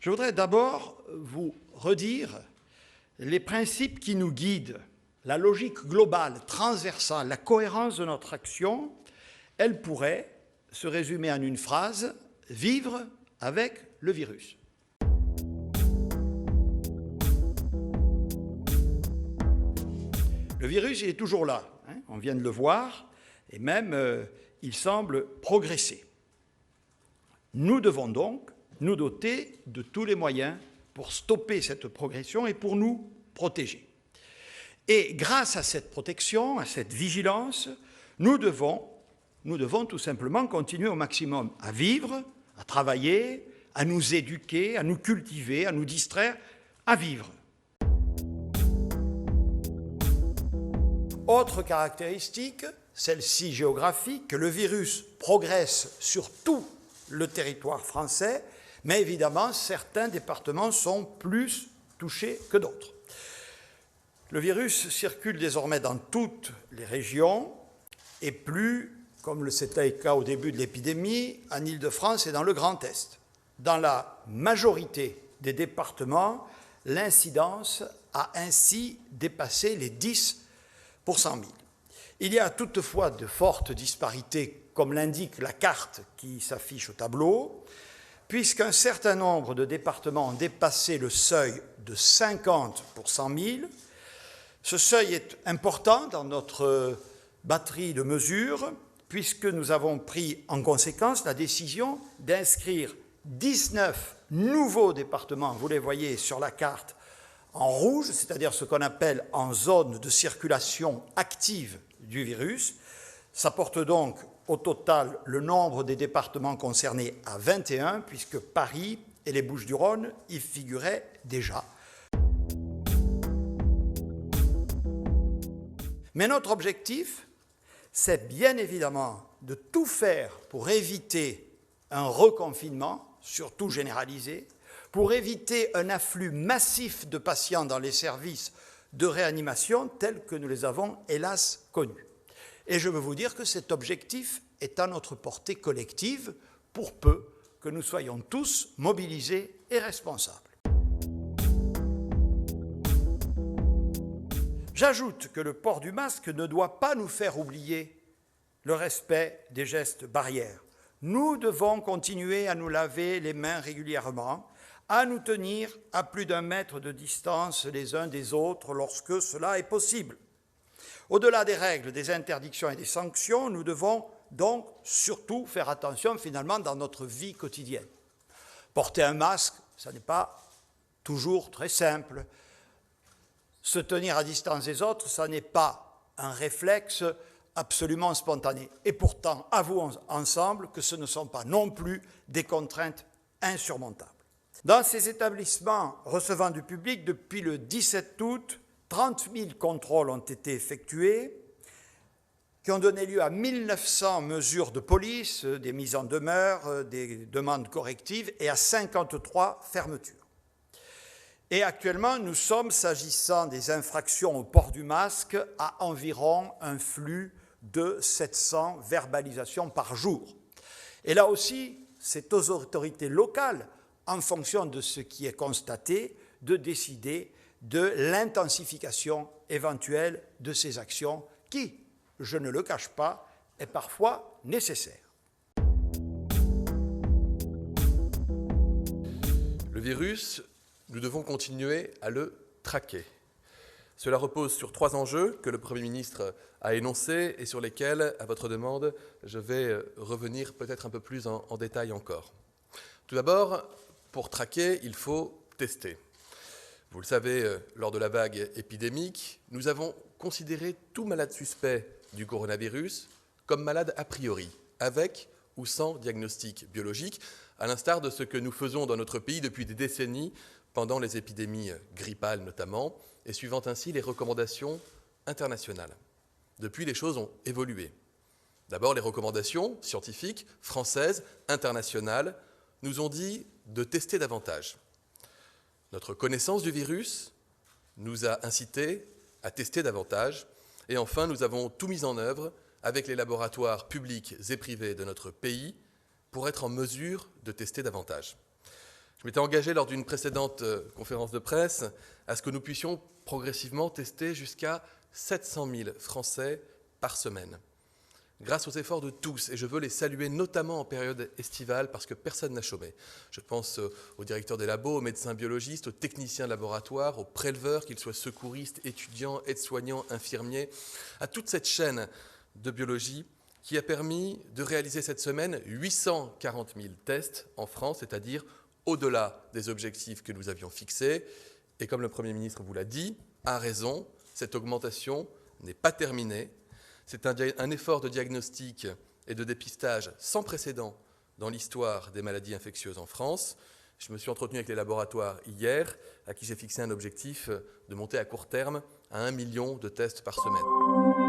Je voudrais d'abord vous redire les principes qui nous guident, la logique globale, transversale, la cohérence de notre action. Elle pourrait se résumer en une phrase: vivre avec le virus. Le virus, il est toujours là, hein, on vient de le voir, et même il semble progresser. Nous devons donc nous doter de tous les moyens pour stopper cette progression et pour nous protéger. Et grâce à cette protection, à cette vigilance, nous devons tout simplement continuer au maximum à vivre, à travailler, à nous éduquer, à nous cultiver, à nous distraire, à vivre. Autre caractéristique, celle-ci géographique, que le virus progresse sur tout le territoire français, mais évidemment, certains départements sont plus touchés que d'autres. Le virus circule désormais dans toutes les régions et plus, comme c'était le cas au début de l'épidémie, en Île-de-France et dans le Grand Est. Dans la majorité des départements, l'incidence a ainsi dépassé les 10 pour 100 000. Il y a toutefois de fortes disparités, comme l'indique la carte qui s'affiche au tableau, puisqu'un certain nombre de départements ont dépassé le seuil de 50 pour 100 000. Ce seuil est important dans notre batterie de mesures, puisque nous avons pris en conséquence la décision d'inscrire 19 nouveaux départements, vous les voyez sur la carte, en rouge, c'est-à-dire ce qu'on appelle en zone de circulation active du virus. Ça porte donc au total le nombre des départements concernés à 21, puisque Paris et les Bouches-du-Rhône y figuraient déjà. Mais notre objectif, c'est bien évidemment de tout faire pour éviter un reconfinement, surtout généralisé, pour éviter un afflux massif de patients dans les services de réanimation tels que nous les avons hélas connus. Et je veux vous dire que cet objectif est à notre portée collective, pour peu que nous soyons tous mobilisés et responsables. J'ajoute que le port du masque ne doit pas nous faire oublier le respect des gestes barrières. Nous devons continuer à nous laver les mains régulièrement, à nous tenir à plus d'1 mètre de distance les uns des autres lorsque cela est possible. Au-delà des règles, des interdictions et des sanctions, nous devons donc surtout faire attention finalement dans notre vie quotidienne. Porter un masque, ça n'est pas toujours très simple. Se tenir à distance des autres, ça n'est pas un réflexe absolument spontané. Et pourtant, avouons ensemble que ce ne sont pas non plus des contraintes insurmontables. Dans ces établissements recevant du public, depuis le 17 août, 30 000 contrôles ont été effectués, qui ont donné lieu à 1900 mesures de police, des mises en demeure, des demandes correctives et à 53 fermetures. Et actuellement, nous sommes, s'agissant des infractions au port du masque, à environ un flux de 700 verbalisations par jour. Et là aussi, c'est aux autorités locales, en fonction de ce qui est constaté, de décider de l'intensification éventuelle de ces actions qui, je ne le cache pas, est parfois nécessaire. Le virus, nous devons continuer à le traquer. Cela repose sur 3 enjeux que le Premier ministre a énoncés et sur lesquels, à votre demande, je vais revenir peut-être un peu plus en détail encore. Tout d'abord, pour traquer, il faut tester. Vous le savez, lors de la vague épidémique, nous avons considéré tout malade suspect du coronavirus comme malade a priori, avec ou sans diagnostic biologique, à l'instar de ce que nous faisons dans notre pays depuis des décennies, pendant les épidémies grippales notamment, et suivant ainsi les recommandations internationales. Depuis, les choses ont évolué. D'abord, les recommandations scientifiques, françaises, internationales, nous ont dit de tester davantage. Notre connaissance du virus nous a incités à tester davantage. Et enfin, nous avons tout mis en œuvre avec les laboratoires publics et privés de notre pays pour être en mesure de tester davantage. Je m'étais engagé lors d'une précédente conférence de presse à ce que nous puissions progressivement tester jusqu'à 700 000 Français par semaine. Grâce aux efforts de tous, et je veux les saluer notamment en période estivale parce que personne n'a chômé. Je pense aux directeurs des labos, aux médecins biologistes, aux techniciens de laboratoire, aux préleveurs, qu'ils soient secouristes, étudiants, aides-soignants, infirmiers, à toute cette chaîne de biologie qui a permis de réaliser cette semaine 840 000 tests en France, c'est-à-dire au-delà des objectifs que nous avions fixés. Et comme le Premier ministre vous l'a dit, à raison, cette augmentation n'est pas terminée. C'est un effort de diagnostic et de dépistage sans précédent dans l'histoire des maladies infectieuses en France. Je me suis entretenu avec les laboratoires hier, à qui j'ai fixé un objectif de monter à court terme à 1 million de tests par semaine.